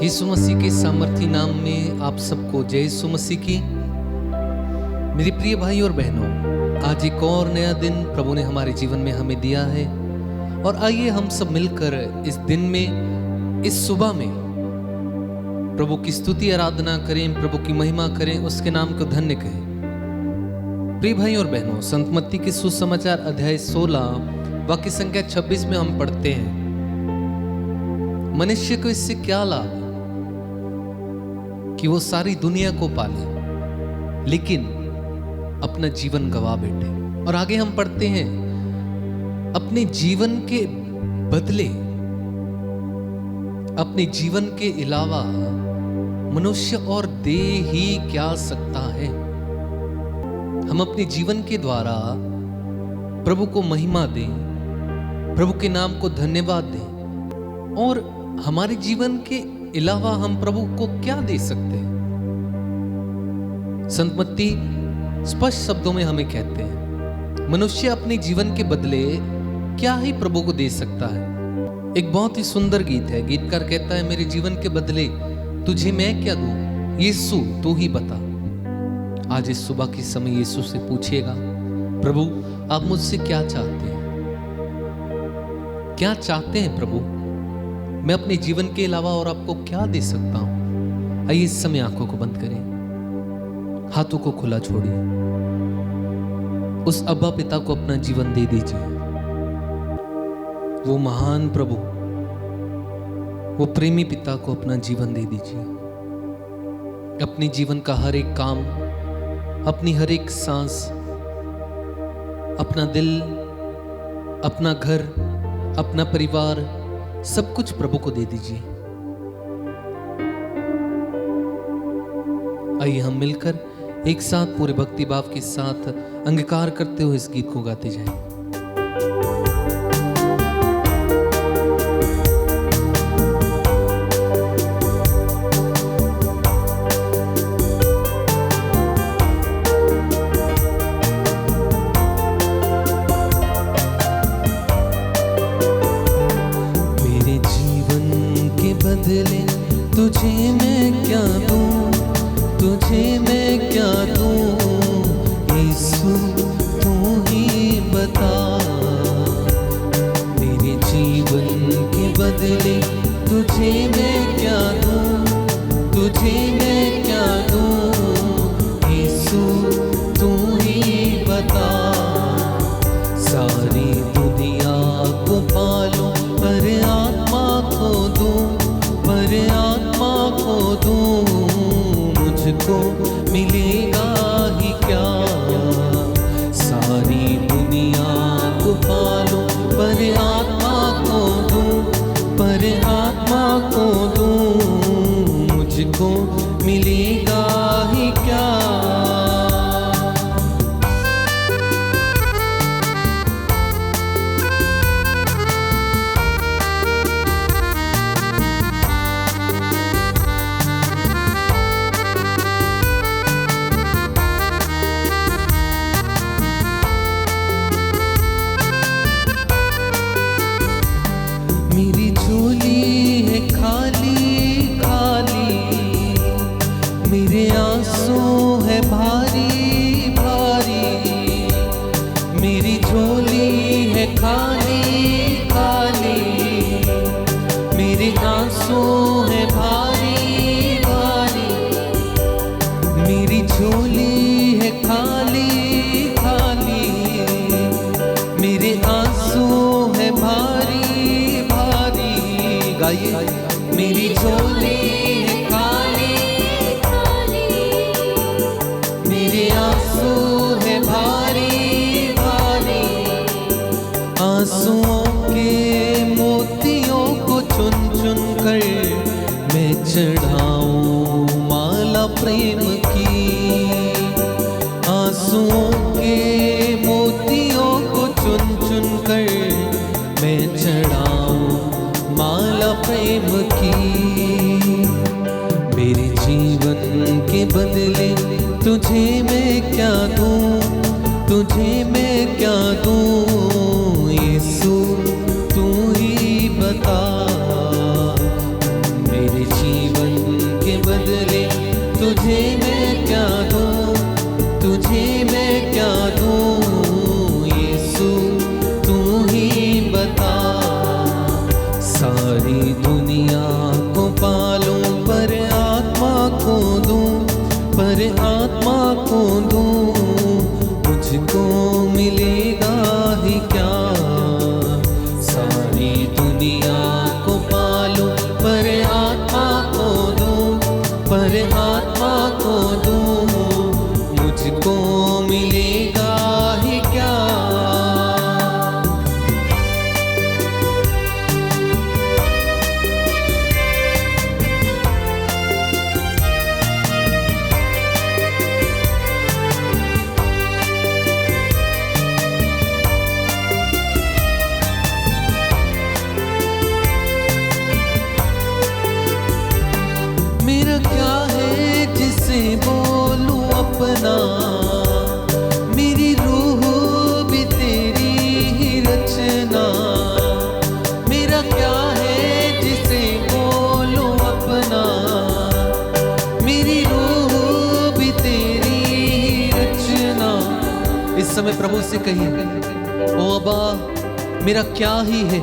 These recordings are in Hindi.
यीशु मसीह के सामर्थी नाम में आप सबको जय यीशु मसीह की। मेरे प्रिय भाई और बहनों, आज एक और नया दिन प्रभु ने हमारे जीवन में हमें दिया है और आइए हम सब मिलकर इस दिन में, इस सुबह में प्रभु की स्तुति आराधना करें, प्रभु की महिमा करें, उसके नाम को धन्य कहें। प्रिय भाई और बहनों, संत मत्ती के सुसमाचार अध्याय 16 वाक्य संख्या 26 में हम पढ़ते हैं, मनुष्य को इससे क्या लाभ कि वो सारी दुनिया को पाले लेकिन अपना जीवन गवा बैठे। और आगे हम पढ़ते हैं, अपने जीवन के बदले, अपने जीवन के अलावा मनुष्य और दे ही क्या सकता है। हम अपने जीवन के द्वारा प्रभु को महिमा दें, प्रभु के नाम को धन्यवाद दें और हमारे जीवन के अलावा हम प्रभु को क्या दे सकते हैं। संत मत्ती स्पष्ट शब्दों में हमें कहते हैं, मनुष्य अपने जीवन के बदले क्या ही प्रभु को दे सकता है। एक बहुत ही सुंदर गीत है, गीतकार कहता है, मेरे जीवन के बदले तुझे मैं क्या दूं, यीशु तू ही बता। आज इस सुबह के समय यीशु से पूछिएगा, प्रभु आप मुझसे क्या चाहते हैं, क्या चाहते हैं प्रभु, मैं अपने जीवन के अलावा और आपको क्या दे सकता हूं। आइए इस समय आंखों को बंद करें, हाथों को खुला छोड़िए, उस अब्बा पिता को अपना जीवन दे दीजिए। वो महान प्रभु, वो प्रेमी पिता को अपना जीवन दे दीजिए। अपने जीवन का हर एक काम, अपनी हर एक सांस, अपना दिल, अपना घर, अपना परिवार, सब कुछ प्रभु को दे दीजिए। आइए हम मिलकर एक साथ पूरे भक्ति भाव के साथ अंगीकार करते हुए इस गीत को गाते जाएं। तुझे मैं क्या दूं, तुझे मैं क्या दूं, यीशु तू ही बता। मेरे जीवन के बदले तुझे मैं क्या दूं, तुझे मैं क्या दूं, यीशु तू ही बता। सारी दुनिया को पालूं पर आत्मा को दूं, पर आत्मा को दूं, मुझको मिलेगा ही क्या। सारी दुनिया को पालूं पर आत्मा को दूं, पर आत्मा को दूं, मुझको मिलेगा ही क्या। मेरी झोली है खाली खाली, मेरे आंसू है भारी भारी। मेरी झोली है खाली खाली, मेरे आंसू है भारी भारी। मेरी झोली है खाली खाली, मेरे आंसू है भारी। मेरी झोली है खाली खाली, मेरे आंसू है भारी भारी। आंसुओं के मोतियों को चुन चुन कर मैं चढ़ाऊं माला प्रेम की। आंसुओं के मोतियों को चुन चुन कर मैं चढ़ाऊं माला प्रेम की। मेरे जीवन के बदले तुझे मैं क्या दूं, तुझे मैं क्या दूं, यीशु तू ही बता। मेरे जीवन सारी दुनिया को पालूं पर आत्मा को दूं, पर आत्मा को दूं, मुझको मिलेगा ही क्या। सारी दुनिया को पालूं पर आत्मा को दूं, पर आत्मा को दूं, मुझको मिलेगा ही क्या। मेरा क्या है जिसे बोलूं अपना, मेरी रूह भी तेरी ही रचना। मेरा क्या है जिसे बोलूं अपना, मेरी रूह भी तेरी ही रचना। इस समय प्रभु से कहिए, ओ अब्बा मेरा क्या ही है,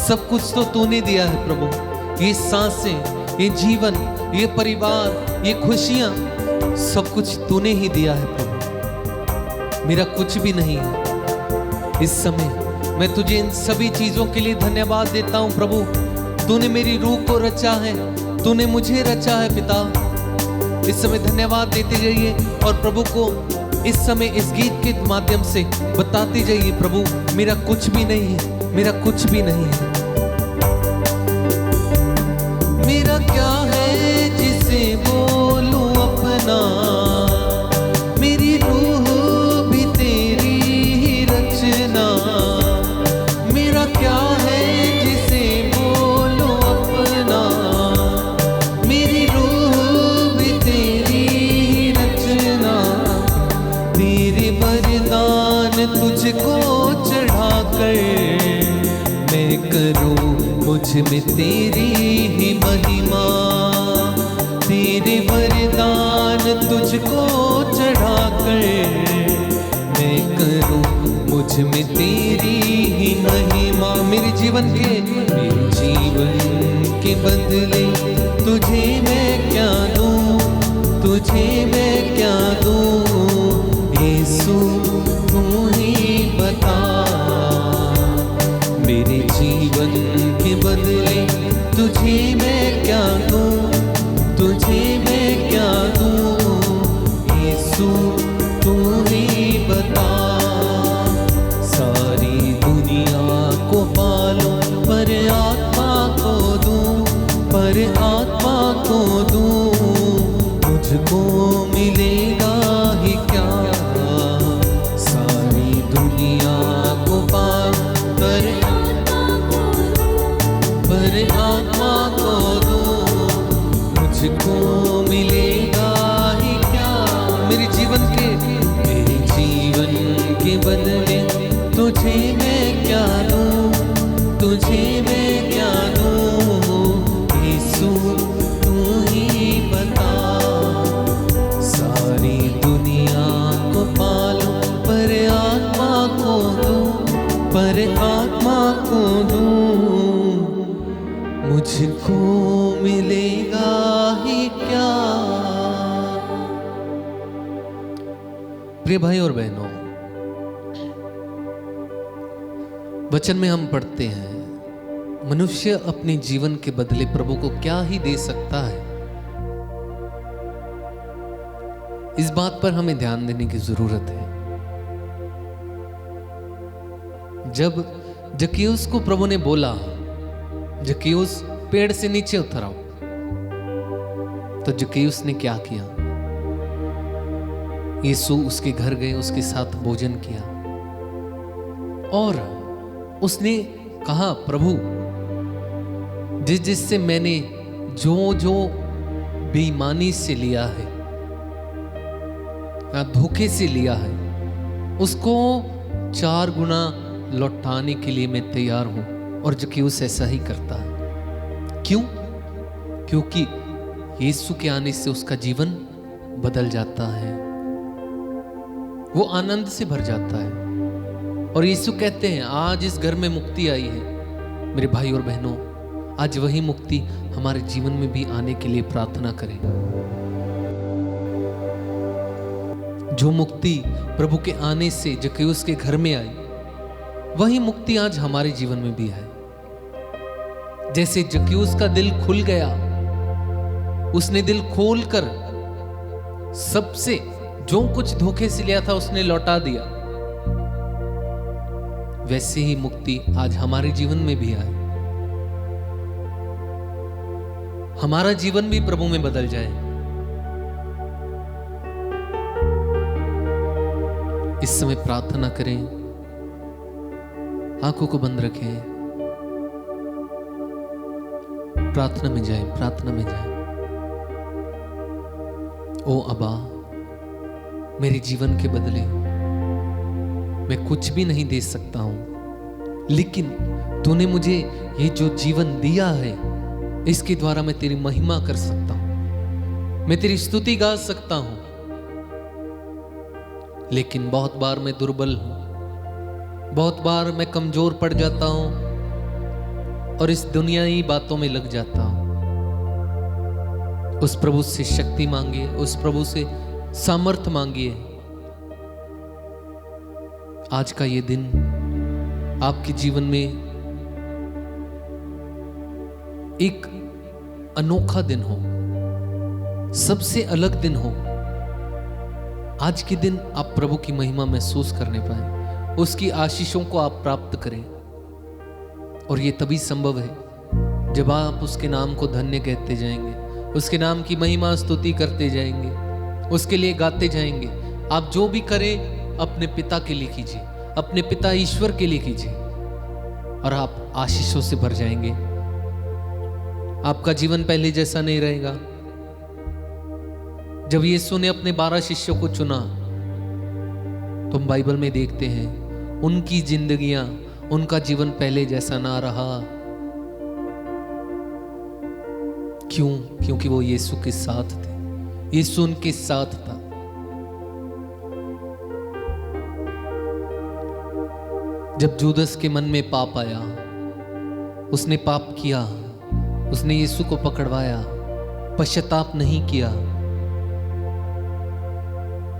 सब कुछ तो तूने दिया है प्रभु। ये सांसें, ये जीवन, ये परिवार, ये खुशियां, सब कुछ तूने ही दिया है प्रभु, मेरा कुछ भी नहीं है। इस समय मैं तुझे इन सभी चीजों के लिए धन्यवाद देता हूं प्रभु। तूने मेरी रूह को रचा है, तूने मुझे रचा है पिता। इस समय धन्यवाद देते जाइए और प्रभु को इस समय इस गीत के माध्यम से बताते जाइए, प्रभु मेरा कुछ भी नहीं है, मेरा कुछ भी नहीं है। मेरा क्या है जिसे बोलूं अपना, मेरी रूह भी तेरी ही रचना। मेरा क्या है जिसे बोलूं अपना, मेरी रूह भी तेरी ही रचना। तेरे वरदान तुझको चढ़ाकर मैं करूं मुझ में तेरी ही महिमा। तेरे वरदान तुझको चढ़ाकर मैं करूं मुझ में तेरी ही महिमा। मेरे जीवन के बदले तुझे मैं क्या दूं, तुझे मैं क्या दूं। यीशु तू ही बता, मेरे जीवन के बदले तुझे मैं क्या दूं, तुझे मैं क्या दूं। यीशु तू ही बता। सारी दुनिया को पालूं पर आत्मा को दूं, पर आत्मा को दूं, मुझको मिलेगा ही क्या। सारी दुनिया को पालूं पर आत्मा को दूं, मुझको मिलेगा ही क्या। मेरे जीवन के बदले तुझे मैं क्या दूं, तुझे मैं क्या दूं। यीशु तू ही बता। सारी दुनिया को पालूं पर आत्मा को दूं, पर आत्मा को दूं, मुझको मिलेगा ही क्या। प्रिय भाई और बहनों, वचन में हम पढ़ते हैं मनुष्य अपने जीवन के बदले प्रभु को क्या ही दे सकता है। इस बात पर हमें ध्यान देने की जरूरत है। जब जक्कियुस को प्रभु ने बोला, जक्कियुस पेड़ से नीचे उतर आओ, तो जक्कियुस ने क्या किया? यीशु उसके घर गए, उसके साथ भोजन किया और उसने कहा, प्रभु जिससे मैंने जो जो बेईमानी से लिया है या धोखे से लिया है, उसको 4 गुना लौटाने के लिए मैं तैयार हूं। और जक्कियुस ऐसा ही करता है। क्यों? क्योंकि यीशु के आने से उसका जीवन बदल जाता है, वो आनंद से भर जाता है। और यीशु कहते हैं, आज इस घर में मुक्ति आई है। मेरे भाई और बहनों, आज वही मुक्ति हमारे जीवन में भी आने के लिए प्रार्थना करें। जो मुक्ति प्रभु के आने से जक्कैयुस के घर में आई, वही मुक्ति आज हमारे जीवन में भी है। जैसे जक्कैयुस का दिल खुल गया, उसने दिल खोलकर सबसे जो कुछ धोखे से लिया था उसने लौटा दिया, वैसे ही मुक्ति आज हमारे जीवन में भी आए। हमारा जीवन भी प्रभु में बदल जाए। इस समय प्रार्थना करें, आंखों को बंद रखें, प्रार्थना में जाएं, प्रार्थना में जाएं। ओ अबा, मेरे जीवन के बदले मैं कुछ भी नहीं दे सकता हूं, लेकिन तूने मुझे ये जो जीवन दिया है, इसके द्वारा मैं तेरी महिमा कर सकता हूं, मैं तेरी स्तुति गा सकता हूं। लेकिन बहुत बार मैं दुर्बल हूं, बहुत बार मैं कमजोर पड़ जाता हूं और इस दुनियाई बातों में लग जाता हूं। उस प्रभु से शक्ति मांगिए, उस प्रभु से सामर्थ्य मांगिए। आज का ये दिन आपके जीवन में एक अनोखा दिन हो, सबसे अलग दिन हो। आज के दिन आप प्रभु की महिमा महसूस करने पाए, उसकी आशीषों को आप प्राप्त करें। और ये तभी संभव है जब आप उसके नाम को धन्य कहते जाएंगे, उसके नाम की महिमा स्तुति करते जाएंगे, उसके लिए गाते जाएंगे। आप जो भी करें अपने पिता के लिए कीजिए, अपने पिता ईश्वर के लिए कीजिए, और आप आशीषों से भर जाएंगे। आपका जीवन पहले जैसा नहीं रहेगा। जब यीशु ने अपने 12 शिष्यों को चुना, तो हम बाइबल में देखते हैं उनकी जिंदगियां, उनका जीवन पहले जैसा ना रहा। क्यों? क्योंकि वो यीशु के साथ थे, यीशु उनके साथ था। जब जूदस के मन में पाप आया, उसने पाप किया, उसने यीशु को पकड़वाया, पश्चाताप नहीं किया,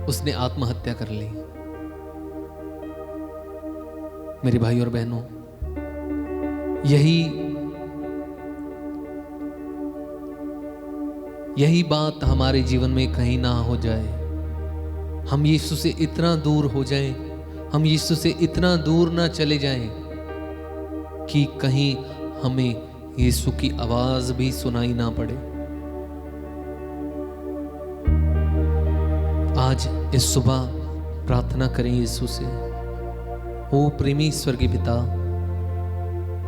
उसने आत्महत्या कर ली। मेरे भाई और बहनों, यही बात हमारे जीवन में कहीं ना हो जाए। हम यीशु से इतना दूर हो जाएं, हम यीशु से इतना दूर ना चले जाएं कि कहीं हमें यीशु की आवाज भी सुनाई ना पड़े। आज इस सुबह प्रार्थना करें यीशु से, ओ प्रेमी स्वर्गीय पिता,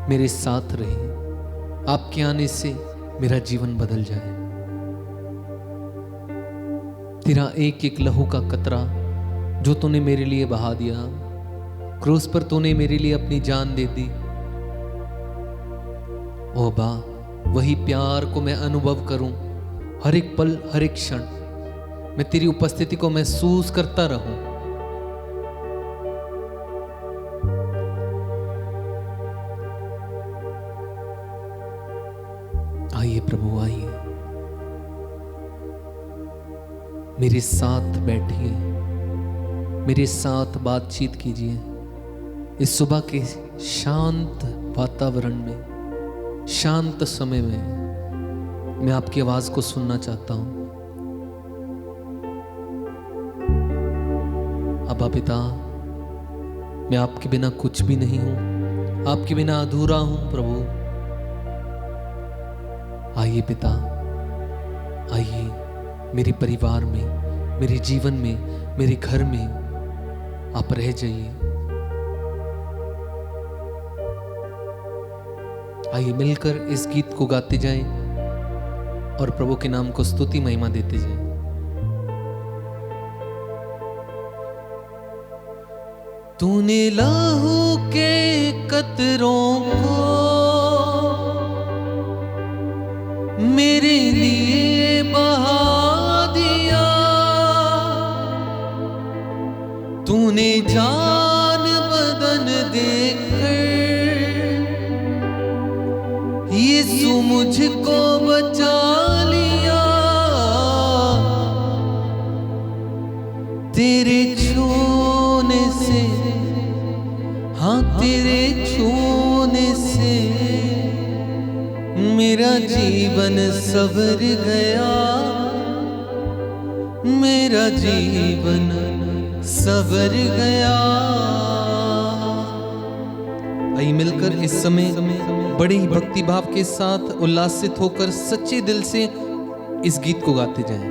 मेरे साथ रहे, आपके आने से मेरा जीवन बदल जाए। तेरा एक एक लहू का कतरा जो तूने मेरे लिए बहा दिया, क्रूस पर तूने मेरे लिए अपनी जान दे दी। ओ बा, वही प्यार को मैं अनुभव करूं, हर एक पल, हर एक क्षण मैं तेरी उपस्थिति को महसूस करता रहूं। आइए प्रभु, आइए, मेरे साथ बैठिए, मेरे साथ बातचीत कीजिए। इस सुबह के शांत वातावरण में, शांत समय में मैं आपकी आवाज को सुनना चाहता हूं। अब्बा पिता, मैं आपके बिना कुछ भी नहीं हूं, आपके बिना अधूरा हूं प्रभु। आइए पिता, आइए मेरे परिवार में, मेरे जीवन में, मेरे घर में आप रह जाइए। आइए मिलकर इस गीत को गाते जाएं और प्रभु के नाम को स्तुति महिमा देते जाएं। तूने लहू के कतरों को मेरे लिए बहा दिया, तूने जान बदन देकर यीशु मुझको बचा लिया, तेरे छूने से, हाँ तेरे छूने से मेरा जीवन संवर गया, मेरा जीवन संवर गया। आइए मिलकर इस समय बड़े ही भक्ति भाव के साथ उल्लासित होकर सच्चे दिल से इस गीत को गाते जाएं।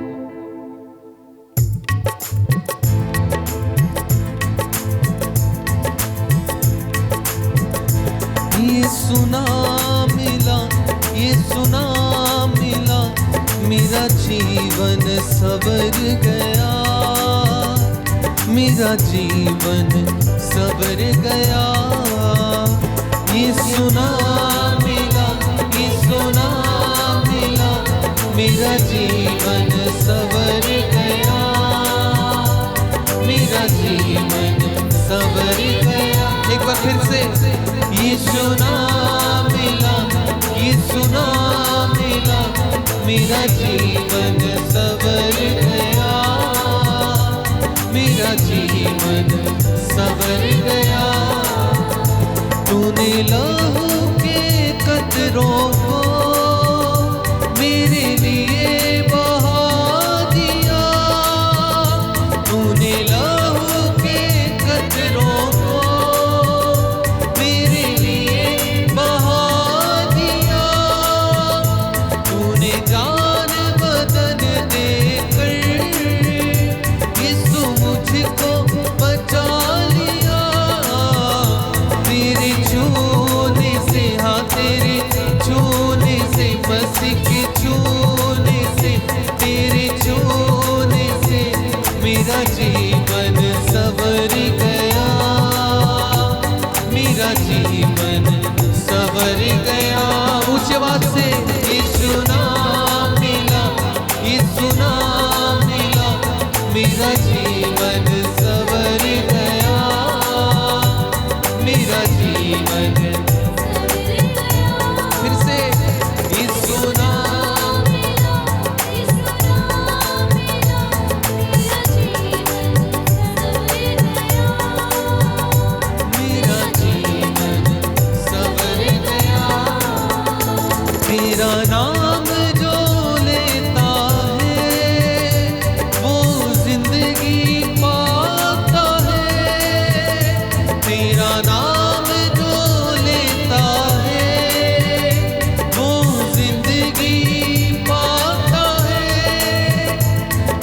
ये सुना मिला, ये सुना मिला, मेरा जीवन संवर गया, मेरा जीवन संवर गया। ये सुना मिला, ये सुना मिला, मेरा जीवन संवर गया, मेरा जीवन संवर गया। एक बार फिर से ये सुना मिला, ये सुना मिला, मेरा जीवन संवर गया, मेरा जीवन संवर गया। तूने लहू के कतरों को मेरे लिए बहा दिया, तूने लहू के कतरों को मेरे लिए बहा दिया, तूने जान बदन देकर यीशु मुझको बचा लिया, तेरे छूने से, हाँ तेरे छूने से, मसीह के छूने से, तेरे छूने से मेरा जीवन संवर गया, मेरा जीवन संवर गया। ऊंची आवाज से यीशु नाम मिला, यीशु नाम मिला, मेरा जीवन संवर गया, मेरा जीवन फिर से यीशु नाम मिला, मेरा जीवन संवर गया। तेरा नाम जो लेता है वो जिंदगी पाता है, तेरा नाम जो लेता है वो जिंदगी पाता है,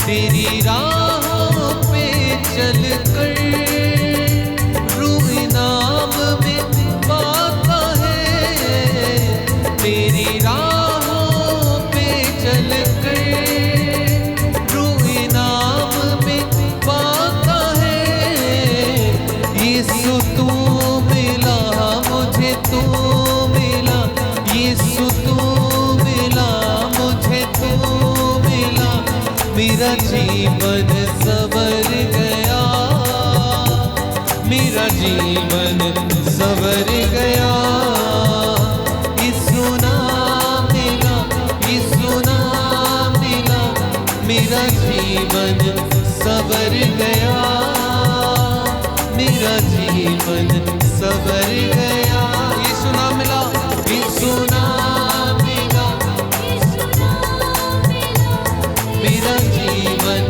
तेरी राहों पे चलकर रूह नाम में पाता है, तेरी राहों पे चलकर रूह नाम में पाता है। यीशु तू मिला मुझे, तू मिला, यीशु तू मिला मुझे, तू मिला, मेरा जीवन संवर गया, मेरा जीवन संवर गया। यीशु नाम मिला, यीशु नाम मिला, मेरा जीवन संवर गया, मेरा जीवन संवर गया। यीशु नाम मिला, यीशु नाम मिला, मेरा जीवन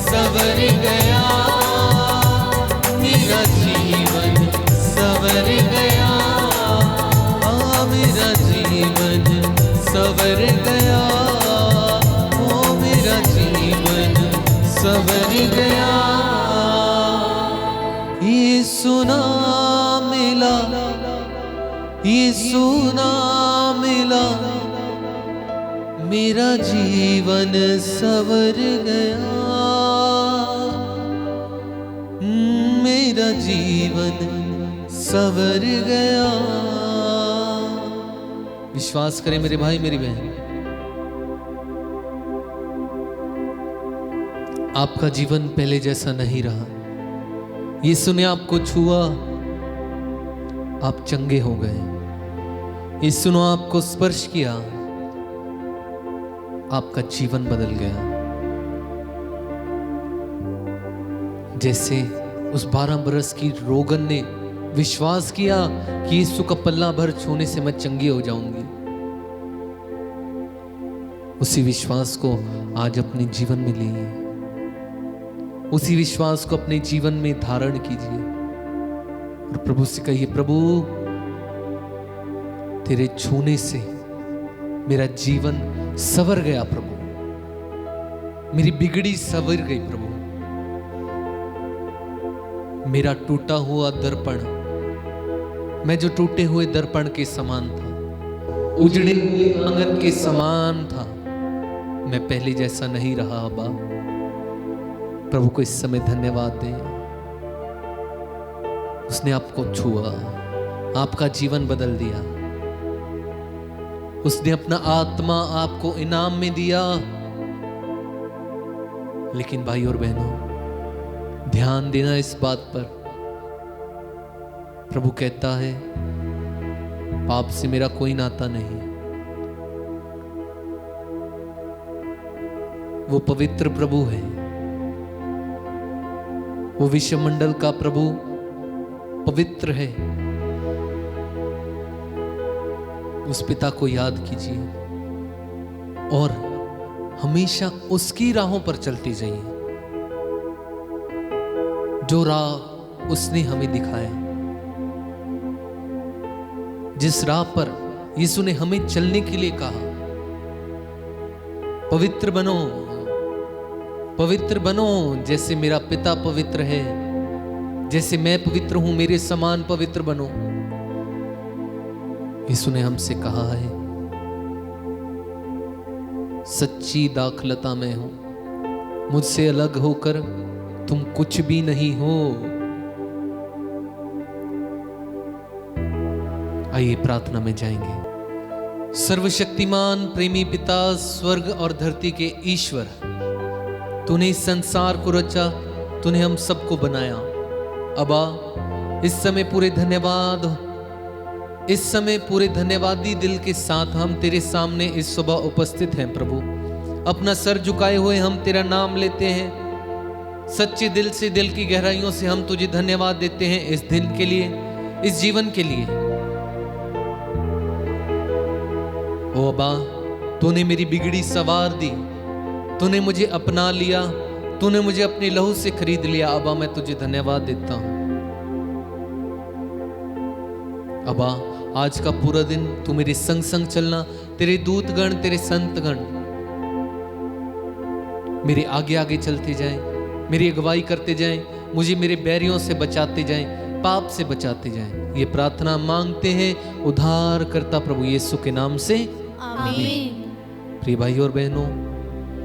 संवर गया, मेरा जीवन संवर गया, हाँ मेरा जीवन संवर गया, ओ मेरा जीवन संवर गया। यीशु नाम मिला, यीशु नाम मिला, मेरा जीवन संवर गया, मेरा जीवन संवर गया। विश्वास करें मेरे भाई मेरी बहन, आपका जीवन पहले जैसा नहीं रहा। यीशु ने आपको छुआ, आप चंगे हो गए। यीशु ने आपको स्पर्श किया, आपका जीवन बदल गया। जैसे उस 12 बरस की रोगन ने विश्वास किया कि यीशु का पल्ला भर छूने से मैं चंगी हो जाऊंगी, उसी विश्वास को आज अपने जीवन में लीजिए, उसी विश्वास को अपने जीवन में धारण कीजिए और प्रभु से कहिए, प्रभु तेरे छूने से मेरा जीवन संवर गया, प्रभु मेरी बिगड़ी संवर गई, प्रभु मेरा टूटा हुआ दर्पण, मैं जो टूटे हुए दर्पण के समान था, उजड़े हुए आंगन के समान था, मैं पहले जैसा नहीं रहा। अब्बा प्रभु को इस समय धन्यवाद दें, उसने आपको छुआ, आपका जीवन बदल दिया, उसने अपना आत्मा आपको इनाम में दिया। लेकिन भाई और बहनों, ध्यान देना इस बात पर, प्रभु कहता है पाप से मेरा कोई नाता नहीं, वो पवित्र प्रभु है, वो विश्वमंडल का प्रभु पवित्र है। उस पिता को याद कीजिए और हमेशा उसकी राहों पर चलते जाइए, जो राह उसने हमें दिखाया, जिस राह पर यीशु ने हमें चलने के लिए कहा। पवित्र बनो, पवित्र बनो, जैसे मेरा पिता पवित्र है, जैसे मैं पवित्र हूं, मेरे समान पवित्र बनो। यीशु ने हमसे कहा है, सच्ची दाखलता में हूं, मुझसे अलग होकर तुम कुछ भी नहीं हो। आइए प्रार्थना में जाएंगे। सर्वशक्तिमान प्रेमी पिता, स्वर्ग और धरती के ईश्वर, तूने इस संसार को रचा, तूने हम सबको बनाया। अबा इस समय पूरे धन्यवाद, इस समय पूरे धन्यवादी दिल के साथ हम तेरे सामने इस सुबह उपस्थित हैं। प्रभु अपना सर झुकाए हुए हम तेरा नाम लेते हैं, सच्चे दिल से, दिल की गहराइयों से हम तुझे धन्यवाद देते हैं इस दिन के लिए, इस जीवन के लिए। ओ अबा, तूने मेरी बिगड़ी सवार दी, तूने मुझे अपना लिया, तूने मुझे अपने लहू से खरीद लिया। अबा मैं तुझे धन्यवाद देता हूं। अबा आज का पूरा दिन तू मेरे संग संग चलना, तेरे दूतगण, तेरे संतगण मेरे आगे आगे चलते जाएं, मेरी अगुवाई करते जाएं, मुझे मेरे बैरियों से बचाते जाएं, पाप से बचाते जाएं। ये प्रार्थना मांगते हैं उद्धार करता प्रभु यीशु के नाम से, आमीन। प्रिय भाइयों और बहनों,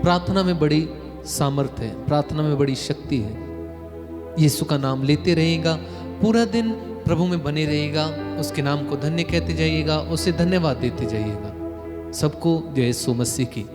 प्रार्थना में बड़ी सामर्थ्य है, प्रार्थना में बड़ी शक्ति है। यीशु का नाम लेते रहेगा, पूरा दिन प्रभु में बने रहेगा, उसके नाम को धन्य कहते जाइएगा, उसे धन्यवाद देते जाइएगा। सबको जय यीशु मसीह की।